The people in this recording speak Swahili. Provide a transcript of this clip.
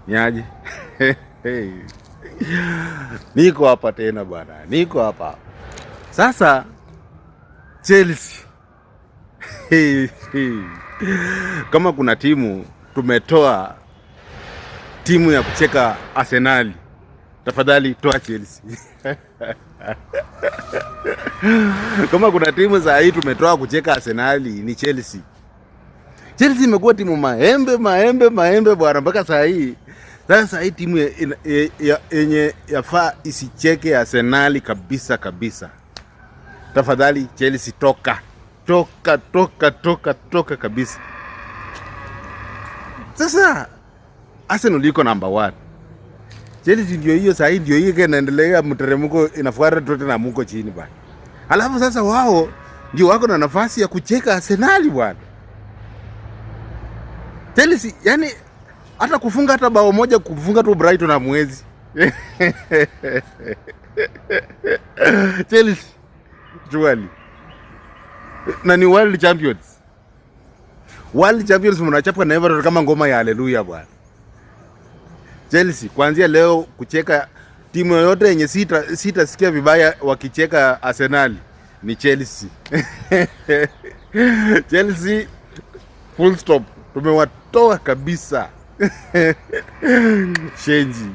Niaje? Hey. Niko hapa tena bwana. Niko hapa. Sasa Chelsea. Hey, hey. Kama kuna timu tumetoa timu ya kucheka Arsenal, tafadhali toa Chelsea. Kama kuna timu za hii tumetoa kucheka Arsenal ni Chelsea. Chelsea imekuwa timu maembe bwana mpaka saa hii. Sasa hii timu yenye yafaa isicheke Arsenal kabisa. Tafadhali Chelsea toka kabisa. Sasa Arsenal iko number 1. Chelsea ndio hiyo saa hii ndio hiyo inaendelea mteremko, inafuata Tottenham huko chini bwana. Alafu sasa wao ndio wako na nafasi ya kucheka Arsenal bwana. Chelsea yani hata kufunga hata bao moja, kufunga tu Brighton na mwezi. Chelsea juali na ni world champions. World champions mnachapa na Everton kama ngoma ya haleluya bwana. Chelsea kuanzia leo kucheka timu yoyote yenye sikia vibaya wakicheka Arsenal ni Chelsea. Chelsea full stop. Tumewatoa kabisa. Shenji.